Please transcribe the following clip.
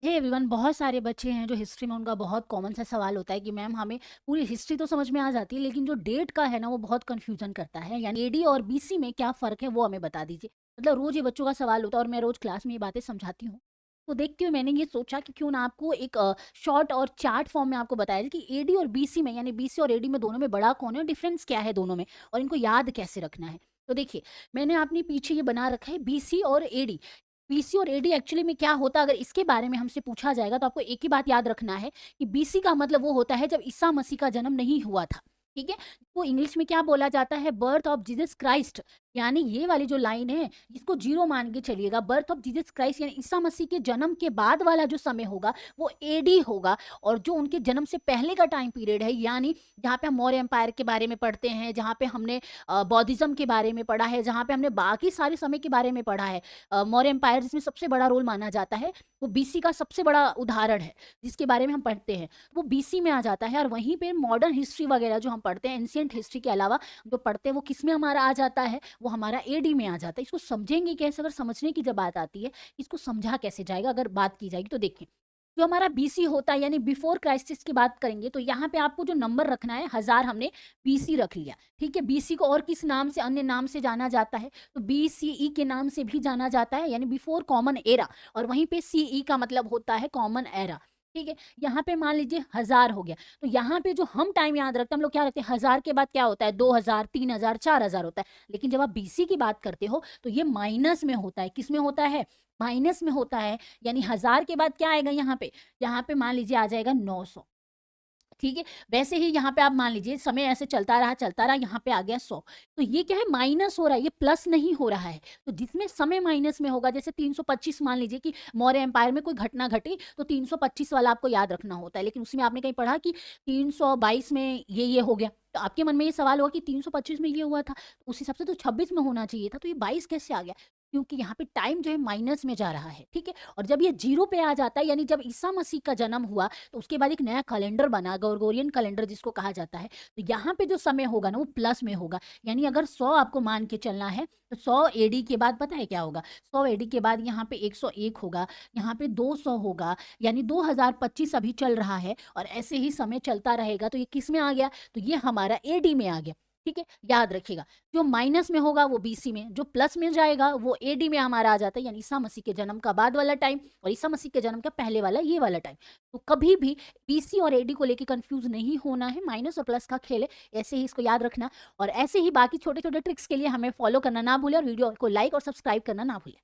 Hey everyone, बहुत सारे बच्चे हैं जो हिस्ट्री में उनका बहुत कॉमन सा सवाल होता है कि मैम हमें पूरी हिस्ट्री तो समझ में आ जाती है लेकिन जो डेट का है ना वो बहुत कंफ्यूजन करता है। यानी एडी और बीसी में क्या फ़र्क है वो हमें बता दीजिए। मतलब रोज़ ये बच्चों का सवाल होता है और मैं रोज़ क्लास में ये बातें समझाती हूँ। तो देखते हुए मैंने ये सोचा कि क्यों ना आपको एक शॉर्ट और चार्ट फॉर्म में आपको बताया जाए कि एडी और बीसी में, यानी बीसी और एडी में दोनों में बड़ा कौन है और डिफरेंस क्या है दोनों में, और इनको याद कैसे रखना है। तो देखिए, मैंने अपने पीछे ये बना रखा है बीसी और एडी। बीसी और एडी एक्चुअली में क्या होता है, अगर इसके बारे में हमसे पूछा जाएगा तो आपको एक ही बात याद रखना है कि बीसी का मतलब वो होता है जब ईसा मसीह का जन्म नहीं हुआ था। ठीक है? वो इंग्लिश में क्या बोला जाता है, बर्थ ऑफ जीसस क्राइस्ट। यानी ये वाली जो लाइन है इसको जीरो मान के चलिएगा। बर्थ ऑफ जीसस क्राइस्ट यानी ईसा मसीह के जन्म के बाद वाला जो समय होगा वो एडी होगा। और जो उनके जन्म से पहले का टाइम पीरियड है, यानी जहाँ पे हम मौर्य एम्पायर के बारे में पढ़ते हैं, जहाँ पे हमने बौद्धिज्म के बारे में पढ़ा है, जहाँ पे हमने बाकी सारे समय के बारे में पढ़ा है, मौर्य एम्पायर जिसमें सबसे बड़ा रोल माना जाता है, वो बीसी का सबसे बड़ा उदाहरण है जिसके बारे में हम पढ़ते हैं। वो बीसी में आ जाता है। और वहीं पे मॉडर्न हिस्ट्री वगैरह जो हम पढ़ते हैं, एंशिएंट हिस्ट्री के अलावा जो पढ़ते हैं, वो किस में हमारा आ जाता है, वो हमारा एडी में आ जाता है। इसको समझेंगे कैसे, अगर समझने की जब बात आती है, इसको समझा कैसे जाएगा अगर बात की जाएगी तो देखिए, जो हमारा बीसी होता है यानी बिफोर क्राइसिस की बात करेंगे तो यहाँ पे आपको जो नंबर रखना है, 1000 हमने बीसी रख लिया। ठीक है? बीसी को और किस नाम से, अन्य नाम से जाना जाता है, तो बीसीई के नाम से भी जाना जाता है, यानी बिफोर कॉमन एरा। और वहीं पे सीई का मतलब होता है कॉमन एरा। ठीक है? यहाँ पे मान लीजिए 1000 हो गया, तो यहाँ पे जो हम टाइम याद रखते हैं, हम लोग क्या रखते हैं, 1000 के बाद क्या होता है, 2000, 3000, 4000 होता है। लेकिन जब आप बीसी की बात करते हो तो ये माइनस में होता है। किस में होता है? माइनस में होता है। यानी 1000 के बाद क्या आएगा यहाँ पे? यहाँ पे मान लीजिए आ जाएगा 900। ठीक है? वैसे ही यहाँ पे आप मान लीजिए समय ऐसे चलता रहा, यहाँ पे आ गया 100। तो ये क्या है, माइनस हो रहा है, ये प्लस नहीं हो रहा है। तो जिसमें समय माइनस में होगा, जैसे 325 मान लीजिए कि मौर्य एम्पायर में कोई घटना घटी, तो 325 वाला आपको याद रखना होता है। लेकिन उसमें आपने कहीं पढ़ा कि 322 में ये हो गया। तो आपके मन में ये सवाल होगा कि 325 में ये हुआ था, तो उस हिसाब से तो 26 में होना चाहिए था, तो ये 22 कैसे आ गया? क्योंकि यहाँ पे टाइम जो है माइनस में जा रहा है। ठीक है? और जब ये 0 पे आ जाता है, यानी जब ईसा मसीह का जन्म हुआ, तो उसके बाद एक नया कैलेंडर बना, ग्रेगोरियन कैलेंडर जिसको कहा जाता है। तो यहाँ पे जो समय होगा ना वो प्लस में होगा। यानी अगर 100 आपको मान के चलना है तो 100 एडी के बाद पता है क्या होगा? 100 एडी के बाद यहाँ पे 101 होगा, यहाँ पे 200 होगा, यानी 2025 अभी चल रहा है और ऐसे ही समय चलता रहेगा। तो ये किस में आ गया? तो ये हमारा एडी में आ गया। ठीक है? याद रखिएगा, जो माइनस में होगा वो बीसी में, जो प्लस में जाएगा वो एडी में हमारा आ जाता है, यानी ईसा मसीह के जन्म का बाद वाला टाइम और ईसा मसीह के जन्म का पहले वाला ये वाला टाइम। तो कभी भी बीसी और एडी को लेके कंफ्यूज नहीं होना है, माइनस और प्लस का खेल है, ऐसे ही इसको याद रखना। और ऐसे ही बाकी छोटे छोटे ट्रिक्स के लिए हमें फॉलो करना ना भूलें और वीडियो को लाइक और सब्सक्राइब करना ना भूलें।